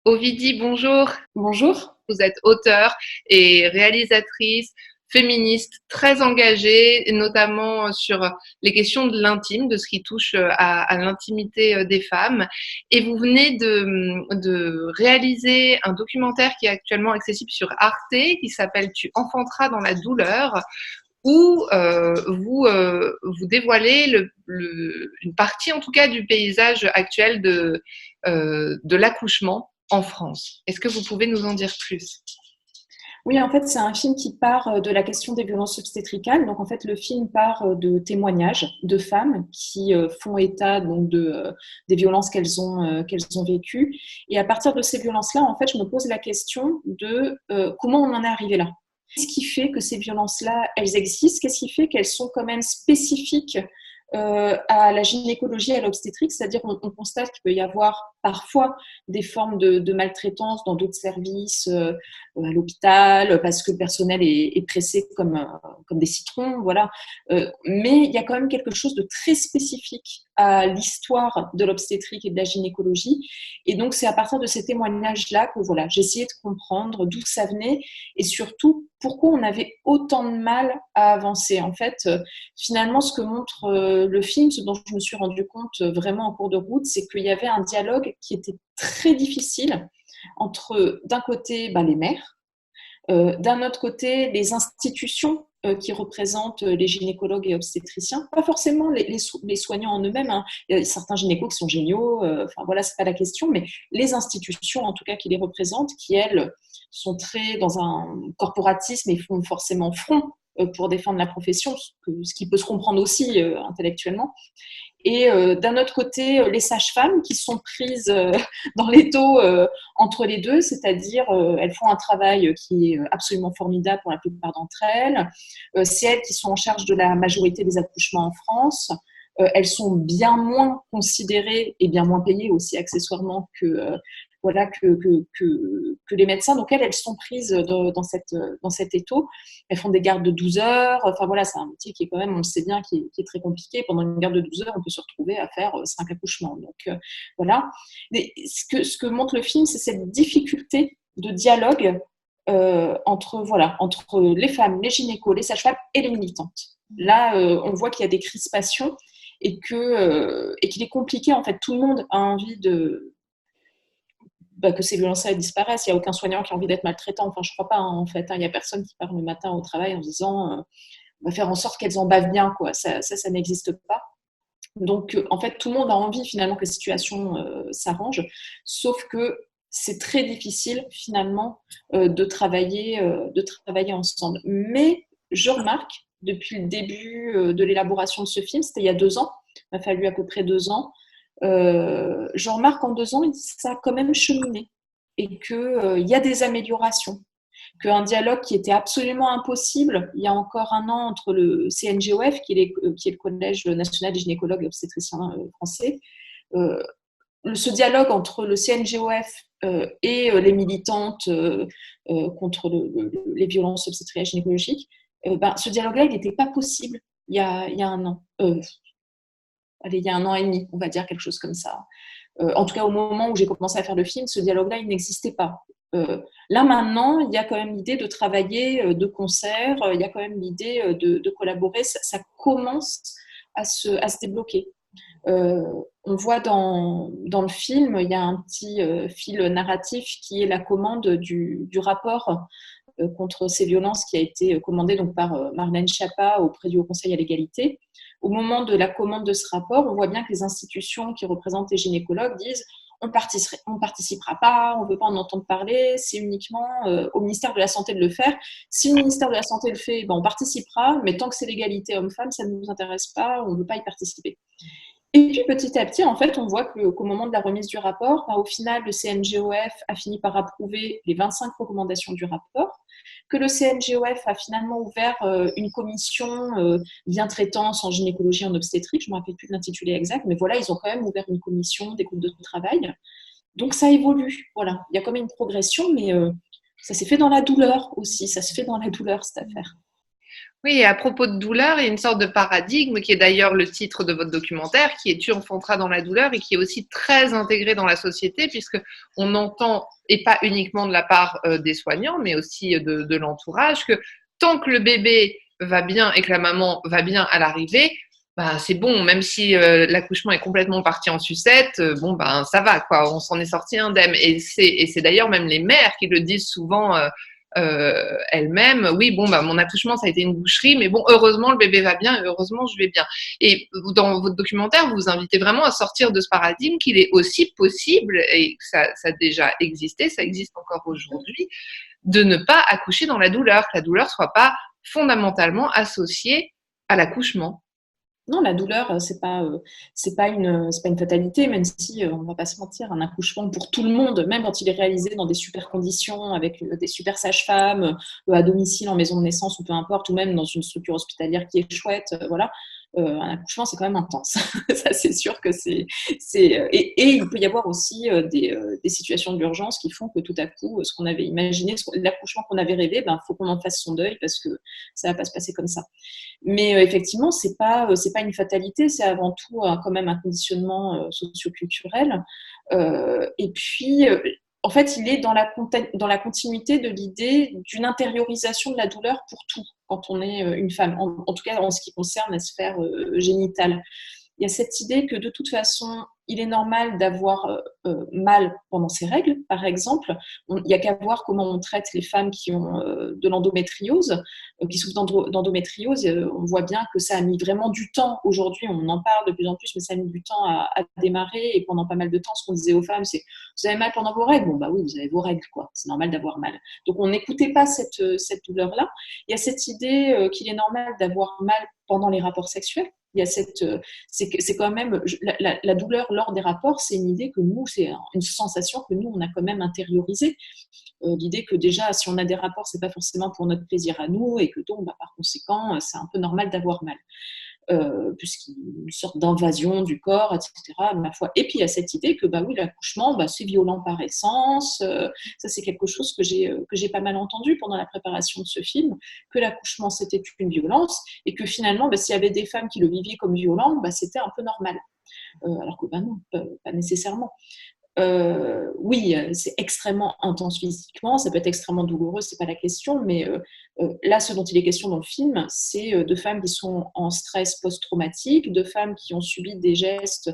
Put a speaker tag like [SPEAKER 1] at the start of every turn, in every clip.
[SPEAKER 1] Ovidie, bonjour.
[SPEAKER 2] Bonjour.
[SPEAKER 1] Vous êtes auteure et réalisatrice féministe très engagée, notamment sur les questions de l'intime, de ce qui touche à l'intimité des femmes. Et vous venez de réaliser un documentaire qui est actuellement accessible sur Arte, qui s'appelle Tu enfanteras dans la douleur, où vous dévoilez une partie, en tout cas, du paysage actuel de l'accouchement en France. Est-ce que vous pouvez nous en dire plus?
[SPEAKER 2] Oui, en fait, c'est un film qui part de la question des violences obstétricales. Donc, en fait, le film part de témoignages de femmes qui font état donc des violences qu'elles ont vécues. Et à partir de ces violences-là, en fait, je me pose la question de comment on en est arrivé là. Qu'est-ce qui fait que ces violences-là, elles existent? Qu'est-ce qui fait qu'elles sont quand même spécifiques à la gynécologie et à l'obstétrique? C'est-à-dire qu'on constate qu'il peut y avoir parfois des formes de maltraitance dans d'autres services, à l'hôpital, parce que le personnel est pressé comme des citrons, voilà. Mais il y a quand même quelque chose de très spécifique à l'histoire de l'obstétrique et de la gynécologie. Et donc, c'est à partir de ces témoignages-là que voilà, j'ai essayé de comprendre d'où ça venait et surtout pourquoi on avait autant de mal à avancer. En fait, finalement, ce que montre le film, ce dont je me suis rendu compte vraiment en cours de route, c'est qu'il y avait un dialogue qui était très difficile entre, d'un côté, les mères, d'un autre côté, les institutions qui représentent les gynécologues et obstétriciens, pas forcément les soignants en eux-mêmes. Hein. Il y a certains gynécos qui sont géniaux, enfin voilà, c'est pas la question, mais les institutions, en tout cas, qui les représentent, qui elles sont très dans un corporatisme et font forcément front pour défendre la profession, ce qui peut se comprendre aussi intellectuellement. Et d'un autre côté, les sages-femmes qui sont prises dans l'étau entre les deux, c'est-à-dire elles font un travail qui est absolument formidable pour la plupart d'entre elles. C'est elles qui sont en charge de la majorité des accouchements en France. Elles sont bien moins considérées et bien moins payées aussi accessoirement voilà, que les médecins. Donc elles sont prises dans cet étau. Elles font des gardes de 12 heures. Enfin voilà, c'est un métier qui est quand même, on le sait bien, qui est très compliqué. Pendant une garde de 12 heures, on peut se retrouver à faire 5 accouchements. Donc voilà. Mais ce que montre le film, c'est cette difficulté de dialogue entre les femmes, les gynécos, les sages-femmes et les militantes. Là, on voit qu'il y a des crispations et qu'il est compliqué. En fait, tout le monde a envie que ces violences-là disparaissent. Il n'y a aucun soignant qui a envie d'être maltraitant. Enfin, je ne crois pas, hein, en fait. Il n'y a personne qui part le matin au travail en disant on va faire en sorte qu'elles en bavent bien, quoi. Ça n'existe pas. Donc, en fait, tout le monde a envie finalement que la situation s'arrange, sauf que c'est très difficile finalement de travailler ensemble. Mais je remarque depuis le début de l'élaboration de ce film, c'était il y a 2 ans, il m'a fallu à peu près 2 ans, je remarque qu'en 2 ans, ça a quand même cheminé et qu'il y a des améliorations. Qu'un dialogue qui était absolument impossible il y a encore un an entre le CNGOF, qui est le Collège national des gynécologues et obstétriciens français, ce dialogue entre le CNGOF et les militantes contre les violences obstétricales gynécologiques, ce dialogue-là, il n'était pas possible il y a un an. Allez, il y a 1 an et demi, on va dire quelque chose comme ça. En tout cas, au moment où j'ai commencé à faire le film, ce dialogue-là, il n'existait pas. Là, maintenant, il y a quand même l'idée de travailler de concert, il y a quand même l'idée de collaborer. Ça commence à se débloquer. On voit dans le film, il y a un petit fil narratif qui est la commande du rapport contre ces violences qui a été commandé donc par Marlène Schiappa auprès du Haut Conseil à l'égalité. Au moment de la commande de ce rapport, on voit bien que les institutions qui représentent les gynécologues disent on participera pas, on ne veut pas en entendre parler, c'est uniquement au ministère de la Santé de le faire. Si le ministère de la Santé le fait, on participera, mais tant que c'est l'égalité homme-femme, ça ne nous intéresse pas, on ne veut pas y participer. Et puis petit à petit, en fait, on voit qu'au moment de la remise du rapport, au final, le CNGOF a fini par approuver les 25 recommandations du rapport, que le CNGOF a finalement ouvert une commission bien traitance en gynécologie, en obstétrique, je ne me rappelle plus de l'intitulé exact, mais voilà, ils ont quand même ouvert une commission, des groupes de travail. Donc ça évolue, voilà. Il y a quand même une progression, mais ça s'est fait dans la douleur aussi, ça se fait dans la douleur cette affaire.
[SPEAKER 1] Oui, et à propos de douleur, il y a une sorte de paradigme qui est d'ailleurs le titre de votre documentaire, qui est Tu enfanteras dans la douleur et qui est aussi très intégré dans la société puisque on entend, et pas uniquement de la part des soignants, mais aussi de l'entourage, que tant que le bébé va bien et que la maman va bien à l'arrivée, bah, c'est bon, même si l'accouchement est complètement parti en sucette, bon, ben, ça va, quoi, on s'en est sorti indemne. Et c'est d'ailleurs même les mères qui le disent souvent elle-même, oui, bon, bah, mon accouchement, ça a été une boucherie, mais bon, heureusement, le bébé va bien et heureusement, je vais bien. Et dans votre documentaire, vous vous invitez vraiment à sortir de ce paradigme qu'il est aussi possible, et que ça a déjà existé, ça existe encore aujourd'hui, de ne pas accoucher dans la douleur, que la douleur soit pas fondamentalement associée à l'accouchement.
[SPEAKER 2] Non, la douleur, c'est pas une fatalité, même si, on va pas se mentir, un accouchement pour tout le monde, même quand il est réalisé dans des super conditions, avec des super sages-femmes, à domicile, en maison de naissance ou peu importe, ou même dans une structure hospitalière qui est chouette, voilà. Un accouchement, c'est quand même intense. Ça, c'est sûr que et il peut y avoir aussi des situations d'urgence qui font que tout à coup, ce qu'on avait imaginé, l'accouchement qu'on avait rêvé, ben, faut qu'on en fasse son deuil parce que ça va pas se passer comme ça. Mais effectivement, c'est pas une fatalité, c'est avant tout quand même un conditionnement socioculturel. Et puis, en fait, il est dans la continuité de l'idée d'une intériorisation de la douleur pour tout quand on est une femme, en tout cas en ce qui concerne la sphère génitale. Il y a cette idée que de toute façon, il est normal d'avoir mal pendant ses règles, par exemple. Il n'y a qu'à voir comment on traite les femmes qui ont de l'endométriose, qui souffrent d'endométriose. On voit bien que ça a mis vraiment du temps. Aujourd'hui, on en parle de plus en plus, mais ça a mis du temps à démarrer. Et pendant pas mal de temps, ce qu'on disait aux femmes, c'est vous avez mal pendant vos règles. Bon, bah oui, vous avez vos règles, quoi. C'est normal d'avoir mal. Donc, on n'écoutait pas cette douleur-là. Il y a cette idée qu'il est normal d'avoir mal pendant les rapports sexuels. Il y a c'est quand même la douleur lors des rapports, c'est une idée que nous, c'est une sensation que nous on a quand même intériorisée. L'idée que déjà, si on a des rapports, c'est pas forcément pour notre plaisir à nous et que donc, bah, par conséquent, c'est un peu normal d'avoir mal. Puisqu'il y a une sorte d'invasion du corps, etc. Ma foi. Et puis il y a cette idée que bah oui, l'accouchement, bah, c'est violent par essence. Ça, c'est quelque chose que j'ai pas mal entendu pendant la préparation de ce film, que l'accouchement c'était une violence et que finalement, bah, s'il y avait des femmes qui le vivaient comme violent, bah, c'était un peu normal. Alors que bah non, pas nécessairement. Oui, c'est extrêmement intense physiquement, ça peut être extrêmement douloureux, c'est pas la question, mais là, ce dont il est question dans le film, c'est de femmes qui sont en stress post-traumatique, de femmes qui ont subi des gestes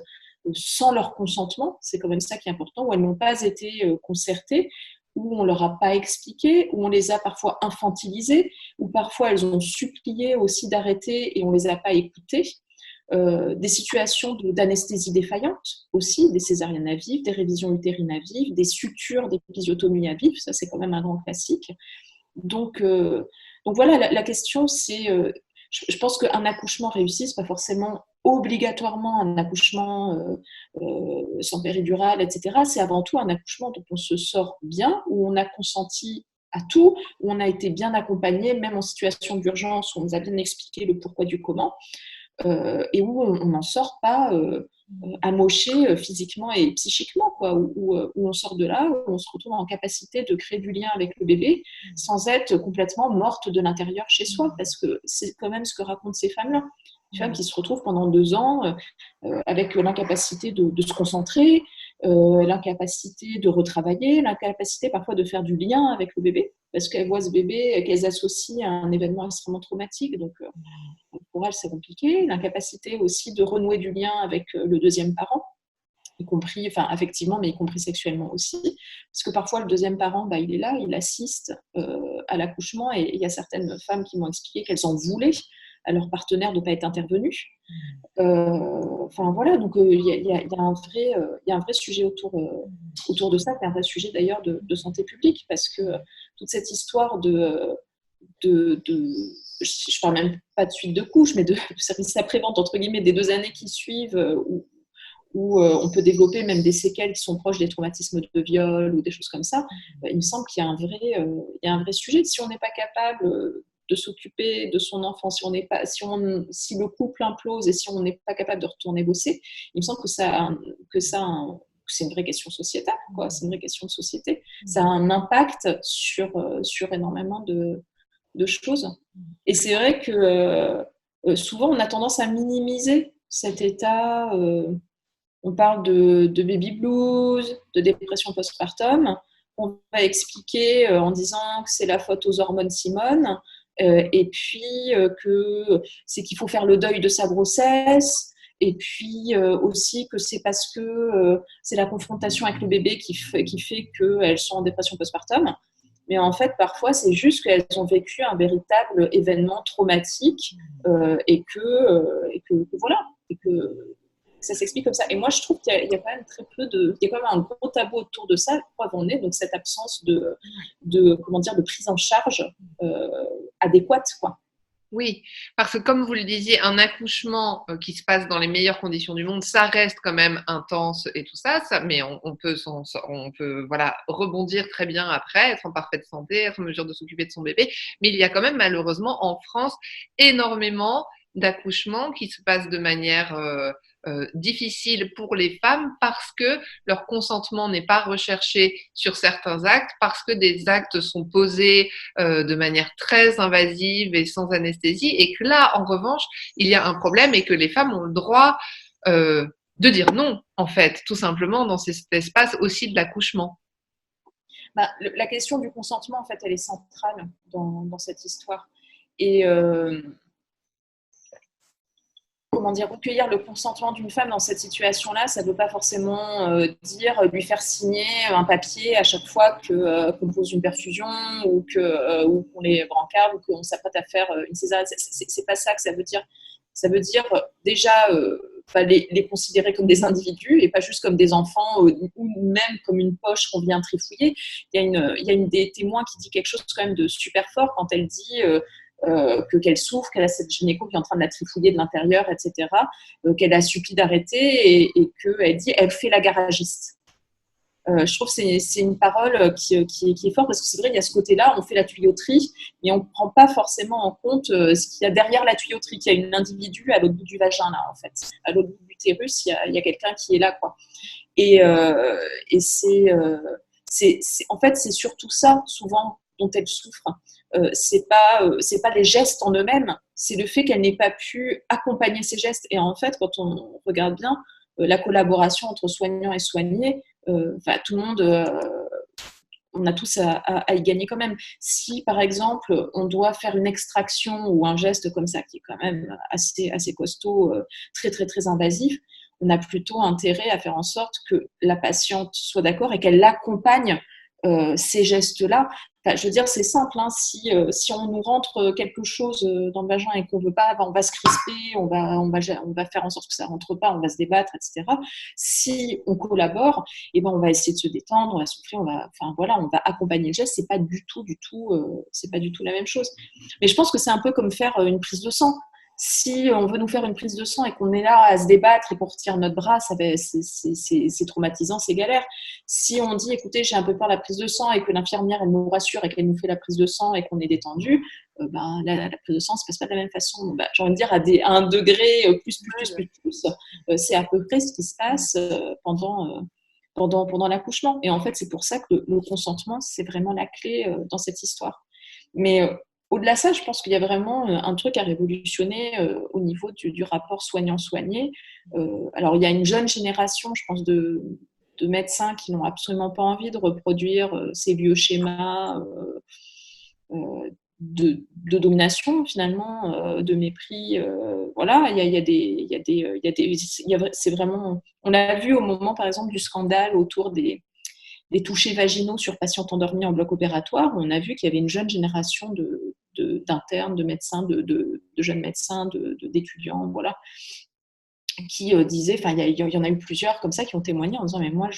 [SPEAKER 2] sans leur consentement, c'est quand même ça qui est important, où elles n'ont pas été concertées, où on leur a pas expliqué, où on les a parfois infantilisées, où parfois elles ont supplié aussi d'arrêter et on les a pas écoutées. Des situations d'anesthésie défaillante aussi, des césariennes à vivre, des révisions utérines à vivre, des sutures, des épisiotomies à vivre, ça c'est quand même un grand classique. Donc, donc voilà, la question c'est, je pense qu'un accouchement réussi, c'est pas forcément obligatoirement un accouchement sans péridurale, etc. C'est avant tout un accouchement dont on se sort bien, où on a consenti à tout, où on a été bien accompagné, même en situation d'urgence, où on nous a bien expliqué le pourquoi du comment. Et où on n'en sort pas amoché physiquement et psychiquement, quoi, où on sort de là, où on se retrouve en capacité de créer du lien avec le bébé sans être complètement morte de l'intérieur chez soi, parce que c'est quand même ce que racontent ces femmes-là. Des femmes qui se retrouvent pendant 2 ans avec l'incapacité de se concentrer, l'incapacité de retravailler, l'incapacité parfois de faire du lien avec le bébé, parce qu'elles voient ce bébé qu'elles associent à un événement extrêmement traumatique. Donc, pour elles, c'est compliqué. L'incapacité aussi de renouer du lien avec le deuxième parent, y compris, enfin, affectivement, mais y compris sexuellement aussi. Parce que parfois, le deuxième parent, bah, il est là, il assiste à l'accouchement, et il y a certaines femmes qui m'ont expliqué qu'elles en voulaient à leur partenaire de ne pas être intervenu. Enfin voilà, donc il y a un vrai sujet autour de ça, c'est un vrai sujet d'ailleurs de santé publique, parce que toute cette histoire de je parle même pas de suite de couches, mais de service après-vente, entre guillemets, des 2 années qui suivent, où on peut développer même des séquelles qui sont proches des traumatismes de viol ou des choses comme ça. Il me semble qu'il y a il y a un vrai sujet. Si on n'est pas capable de s'occuper de son enfant, si le couple implose et si on n'est pas capable de retourner bosser, il me semble c'est une vraie question sociétale, quoi. C'est une vraie question de société. Ça a un impact sur énormément de choses. Et c'est vrai que souvent, on a tendance à minimiser cet état. On parle de baby blues, de dépression postpartum. On va expliquer en disant que c'est la faute aux hormones Simone, et puis que c'est qu'il faut faire le deuil de sa grossesse, et puis aussi que c'est parce que c'est la confrontation avec le bébé qui fait qu'elles sont en dépression postpartum. Mais en fait, parfois, c'est juste qu'elles ont vécu un véritable événement traumatique, et que voilà, et que ça s'explique comme ça. Et moi, je trouve qu'il y a quand même très peu de, il y a quand même un gros tabou autour de ça. Preuve en est donc cette absence comment dire, de prise en charge adéquate, quoi.
[SPEAKER 1] Oui, parce que comme vous le disiez, un accouchement qui se passe dans les meilleures conditions du monde, ça reste quand même intense et tout ça, mais on peut voilà, rebondir très bien après, être en parfaite santé, être en mesure de s'occuper de son bébé. Mais il y a quand même malheureusement en France énormément d'accouchements qui se passent de manière difficile pour les femmes parce que leur consentement n'est pas recherché sur certains actes, parce que des actes sont posés de manière très invasive et sans anesthésie, et que là, en revanche, il y a un problème et que les femmes ont le droit de dire non, en fait, tout simplement, dans cet espace aussi de l'accouchement.
[SPEAKER 2] La question du consentement, en fait, elle est centrale dans cette histoire. Et comment dire, recueillir le consentement d'une femme dans cette situation-là, ça ne veut pas forcément dire lui faire signer un papier à chaque fois qu'on pose une perfusion ou qu'on les brancarde ou qu'on s'apprête à faire une césarienne. C'est pas ça que ça veut dire. Ça veut dire déjà les considérer comme des individus et pas juste comme des enfants ou même comme une poche qu'on vient trifouiller. Il y a une des témoins qui dit quelque chose quand même de super fort quand elle dit qu'elle souffre, qu'elle a cette gynéco qui est en train de la trifouiller de l'intérieur, etc., qu'elle a supplie d'arrêter et qu'elle dit elle fait la garagiste. Je trouve que c'est une parole qui est forte parce que c'est vrai, il y a ce côté-là, on fait la tuyauterie, mais on ne prend pas forcément en compte ce qu'il y a derrière la tuyauterie, qu'il y a une individu à l'autre bout du vagin, là, en fait. À l'autre bout de l'utérus, il y a quelqu'un qui est là, quoi. Et en fait, c'est surtout ça, souvent, dont elle souffre. C'est pas les gestes en eux-mêmes, c'est le fait qu'elle n'ait pas pu accompagner ces gestes. Et en fait, quand on regarde bien, la collaboration entre soignants et soignés, tout le monde, on a tous à y gagner quand même. Si, par exemple, on doit faire une extraction ou un geste comme ça, qui est quand même assez costaud, très, très, très invasif, on a plutôt intérêt à faire en sorte que la patiente soit d'accord et qu'elle l'accompagne ces gestes-là. Enfin, je veux dire, c'est simple. Hein, si on nous rentre quelque chose dans le vagin et qu'on ne veut pas, on va se crisper, on va faire en sorte que ça ne rentre pas, on va se débattre, etc. Si on collabore, eh ben, on va essayer de se détendre, on va souffler, on va accompagner le geste. C'est pas du tout, c'est pas du tout la même chose. Mais je pense que c'est un peu comme faire une prise de sang. Si on veut nous faire une prise de sang et qu'on est là à se débattre et qu'on retire notre bras, c'est traumatisant, c'est galère. Si on dit, écoutez, j'ai un peu peur de la prise de sang et que l'infirmière, elle nous rassure et qu'elle nous fait la prise de sang et qu'on est détendu, la prise de sang ne se passe pas de la même façon. J'ai envie de dire, à un degré plus, c'est à peu près ce qui se passe pendant l'accouchement. Et en fait, c'est pour ça que le consentement, c'est vraiment la clé dans cette histoire. Mais au-delà de ça, je pense qu'il y a vraiment un truc à révolutionner au niveau du rapport soignant-soigné. Alors, il y a une jeune génération, je pense, de médecins qui n'ont absolument pas envie de reproduire ces vieux schémas de domination, finalement, de mépris. Voilà, c'est vraiment. On l'a vu au moment, par exemple, du scandale autour des touchés vaginaux sur patientes endormies en bloc opératoire. On a vu qu'il y avait une jeune génération d'internes, de médecins, de jeunes médecins, d'étudiants, voilà, qui disaient, enfin, il y en a eu plusieurs comme ça qui ont témoigné en disant, mais moi,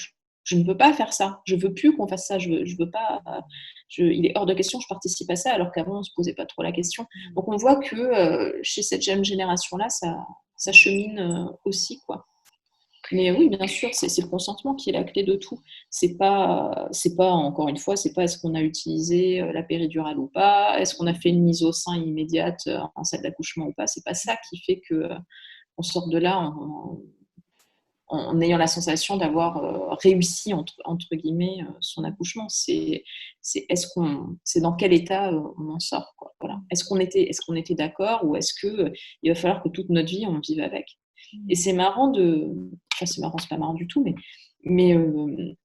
[SPEAKER 2] je ne veux pas faire ça, je veux plus qu'on fasse ça, je veux pas, il est hors de question, je participe à ça, alors qu'avant, on ne se posait pas trop la question. Donc, on voit que chez cette jeune génération-là, ça chemine aussi, quoi. Mais oui, bien sûr, c'est le consentement qui est la clé de tout. C'est pas, encore une fois, c'est pas est-ce qu'on a utilisé la péridurale ou pas, est-ce qu'on a fait une mise au sein immédiate en salle d'accouchement ou pas. C'est pas ça qui fait que on sort de là en ayant la sensation d'avoir réussi entre guillemets son accouchement. C'est dans quel état on en sort, quoi. Voilà. Est-ce qu'on était d'accord, ou est-ce que il va falloir que toute notre vie on vive avec. Et c'est marrant c'est marrant, c'est pas marrant du tout, mais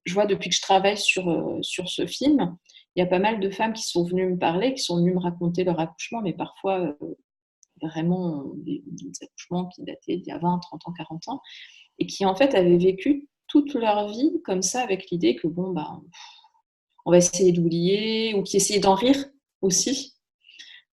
[SPEAKER 2] je vois depuis que je travaille sur ce film, il y a pas mal de femmes qui sont venues me parler, qui sont venues me raconter leur accouchement, mais parfois vraiment des accouchements qui dataient d'il y a 20, 30 ans, 40 ans, et qui en fait avaient vécu toute leur vie comme ça, avec l'idée que bon, bah, on va essayer d'oublier, ou qui essayaient d'en rire aussi.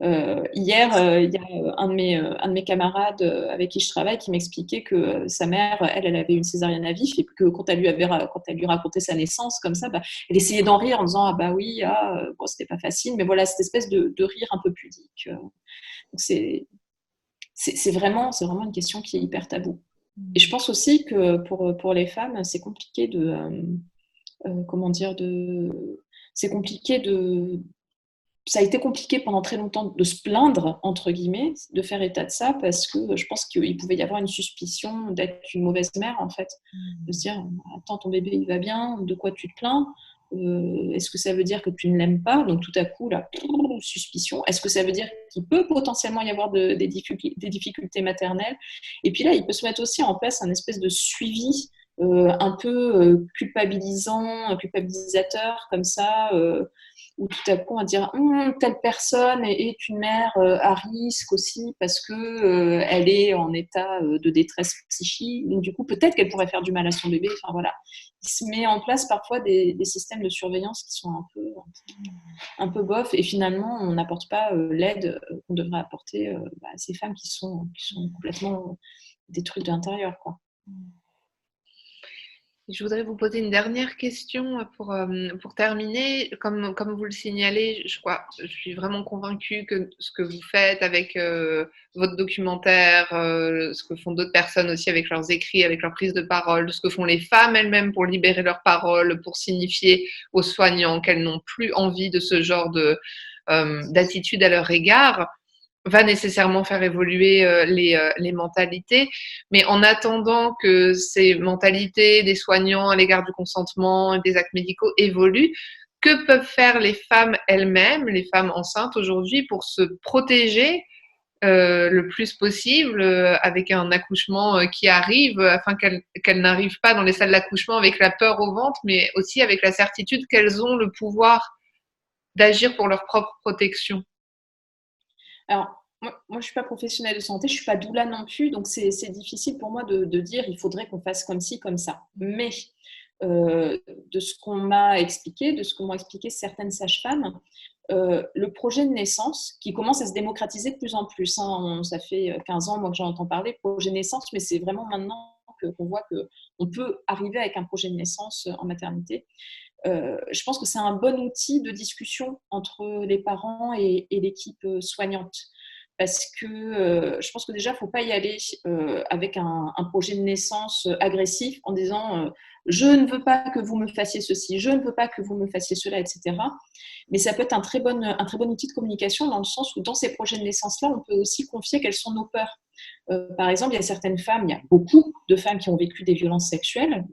[SPEAKER 2] Hier, il y a un de mes camarades avec qui je travaille qui m'expliquait que sa mère, elle avait une césarienne à vif, et que quand elle lui racontait sa naissance comme ça, bah, elle essayait d'en rire en disant ah bah oui, bon, c'était pas facile, mais voilà, cette espèce de rire un peu pudique. Donc c'est vraiment une question qui est hyper taboue. Et je pense aussi que pour les femmes, c'est compliqué comment dire, c'est compliqué ça a été compliqué pendant très longtemps de se plaindre, entre guillemets, de faire état de ça, parce que je pense qu'il pouvait y avoir une suspicion d'être une mauvaise mère, en fait. De se dire, attends, ton bébé, il va bien, de quoi tu te plains? Est-ce que ça veut dire que tu ne l'aimes pas? Donc tout à coup, là, suspicion. Est-ce que ça veut dire qu'il peut potentiellement y avoir des difficultés maternelles? Et puis là, il peut se mettre aussi en place un espèce de suivi un peu culpabilisateur, comme ça, où tout à coup on va dire telle personne est une mère à risque aussi, parce que elle est en état de détresse psychique, donc du coup peut-être qu'elle pourrait faire du mal à son bébé. Enfin voilà, il se met en place parfois des systèmes de surveillance qui sont un peu bof, et finalement on n'apporte pas l'aide qu'on devrait apporter à ces femmes qui sont complètement détruites de l'intérieur, quoi.
[SPEAKER 1] Je voudrais vous poser une dernière question pour terminer. Comme vous le signalez, je suis vraiment convaincue que ce que vous faites avec votre documentaire, ce que font d'autres personnes aussi avec leurs écrits, avec leur prise de parole, ce que font les femmes elles-mêmes pour libérer leur parole, pour signifier aux soignants qu'elles n'ont plus envie de ce genre d'attitude à leur égard, va nécessairement faire évoluer les mentalités. Mais en attendant que ces mentalités des soignants à l'égard du consentement et des actes médicaux évoluent, que peuvent faire les femmes elles-mêmes, les femmes enceintes aujourd'hui, pour se protéger le plus possible avec un accouchement qui arrive, afin qu'elles n'arrivent pas dans les salles d'accouchement avec la peur au ventre, mais aussi avec la certitude qu'elles ont le pouvoir d'agir pour leur propre protection?
[SPEAKER 2] Alors, moi, je ne suis pas professionnelle de santé, je ne suis pas doula non plus, donc c'est difficile pour moi de dire il faudrait qu'on fasse comme ci, comme ça. Mais de ce qu'on m'a expliqué, de ce qu'ont expliqué certaines sages-femmes, le projet de naissance, qui commence à se démocratiser de plus en plus, hein, ça fait 15 ans moi, que j'en entends parler, projet de naissance, mais c'est vraiment maintenant qu'on voit qu'on peut arriver avec un projet de naissance en maternité. Je pense que c'est un bon outil de discussion entre les parents et l'équipe soignante. Parce que je pense que déjà, il ne faut pas y aller avec un projet de naissance agressif en disant je ne veux pas que vous me fassiez ceci, je ne veux pas que vous me fassiez cela, etc. Mais ça peut être un très bon outil de communication, dans le sens où dans ces projets de naissance-là, on peut aussi confier quelles sont nos peurs. Par exemple, il y a certaines femmes, il y a beaucoup de femmes qui ont vécu des violences sexuelles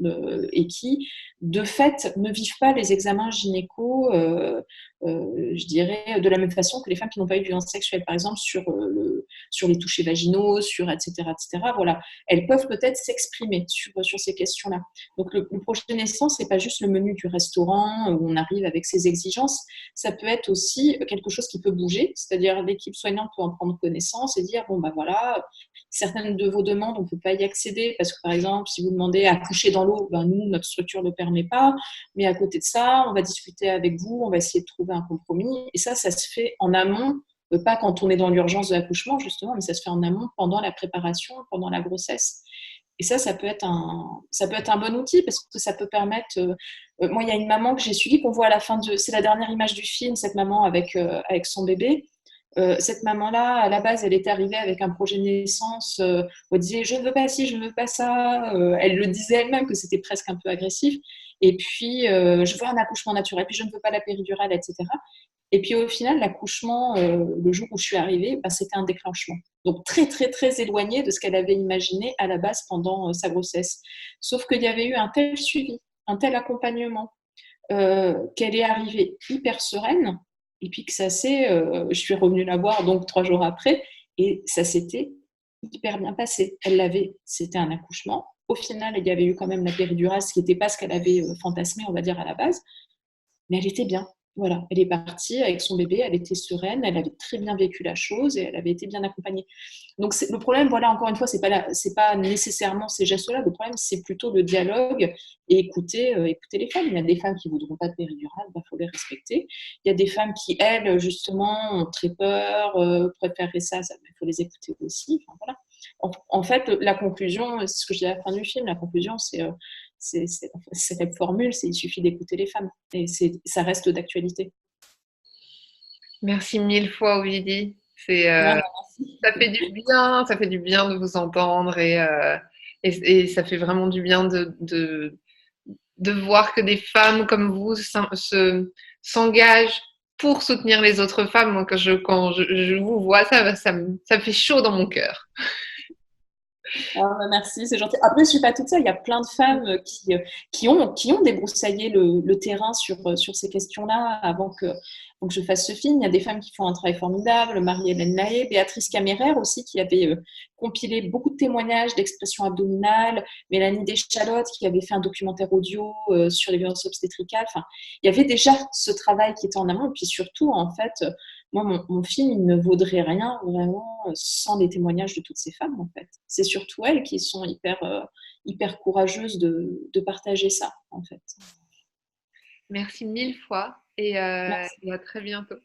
[SPEAKER 2] et qui, de fait, ne vivent pas les examens gynéco, je dirais, de la même façon que les femmes qui n'ont pas eu de violence sexuelle, par exemple, sur les touchés vaginaux, etc. Voilà. Elles peuvent peut-être s'exprimer sur ces questions-là. Donc, le projet de naissance, ce n'est pas juste le menu du restaurant où on arrive avec ses exigences. Ça peut être aussi quelque chose qui peut bouger, c'est-à-dire l'équipe soignante peut en prendre connaissance et dire, bon, ben voilà, certaines de vos demandes, on ne peut pas y accéder parce que, par exemple, si vous demandez à coucher dans l'eau, ben nous, notre structure ne le permet pas. Mais à côté de ça, on va discuter avec vous, on va essayer de trouver un compromis. Et ça se fait en amont, pas quand on est dans l'urgence de l'accouchement, justement, mais ça se fait en amont pendant la préparation, pendant la grossesse. Et ça peut être un bon outil, parce que ça peut permettre... moi, il y a une maman que j'ai suivie, qu'on voit à la fin c'est la dernière image du film, cette maman avec son bébé. Cette maman-là, à la base, elle était arrivée avec un projet de naissance où elle disait « je ne veux pas ci, je ne veux pas ça ». Elle le disait elle-même que c'était presque un peu agressif. Et puis, je veux un accouchement naturel, puis je ne veux pas la péridurale, etc. Et puis au final, l'accouchement, le jour où je suis arrivée, bah, c'était un déclenchement. Donc très, très, très éloigné de ce qu'elle avait imaginé à la base pendant sa grossesse. Sauf qu'il y avait eu un tel suivi, un tel accompagnement, qu'elle est arrivée hyper sereine. Et puis que ça s'est, je suis revenue la voir donc 3 jours après, et ça s'était hyper bien passé. Elle l'avait, c'était un accouchement. Au final, il y avait eu quand même la péridurale, ce qui n'était pas ce qu'elle avait fantasmé, on va dire, à la base. Mais elle était bien. Voilà, elle est partie avec son bébé, elle était sereine, elle avait très bien vécu la chose et elle avait été bien accompagnée. Donc le problème, voilà, encore une fois, c'est pas nécessairement ces gestes-là. Le problème, c'est plutôt le dialogue et écouter les femmes. Il y a des femmes qui voudront pas de péridurale, il faut les respecter. Il y a des femmes qui, elles, justement, ont très peur, préféreraient ça, il faut les écouter aussi. Enfin, voilà. En fait, la conclusion, c'est ce que je dis à la fin du film, la conclusion, c'est cette formule, il suffit d'écouter les femmes et ça reste d'actualité.
[SPEAKER 1] Merci mille fois, Ovidie. C'est,
[SPEAKER 2] Non,
[SPEAKER 1] ça fait du bien de vous entendre et ça fait vraiment du bien de voir que des femmes comme vous s'engagent pour soutenir les autres femmes. Moi, quand je vous vois, ça me fait chaud dans mon cœur.
[SPEAKER 2] merci, c'est gentil. Après, je suis pas toute seule. Il y a plein de femmes qui ont débroussaillé le terrain sur ces questions-là avant que je fasse ce film. Il y a des femmes qui font un travail formidable. Marie-Hélène Lahaye, Béatrice Caméraire aussi, qui avait compilé beaucoup de témoignages d'expression abdominale. Mélanie Deschalottes, qui avait fait un documentaire audio sur les violences obstétricales. Enfin, il y avait déjà ce travail qui était en amont. Et puis surtout, en fait, moi, mon film, il ne vaudrait rien vraiment sans les témoignages de toutes ces femmes, en fait. C'est surtout elles qui sont hyper courageuses de partager ça, en fait.
[SPEAKER 1] Merci mille fois et
[SPEAKER 2] Merci.
[SPEAKER 1] à très bientôt.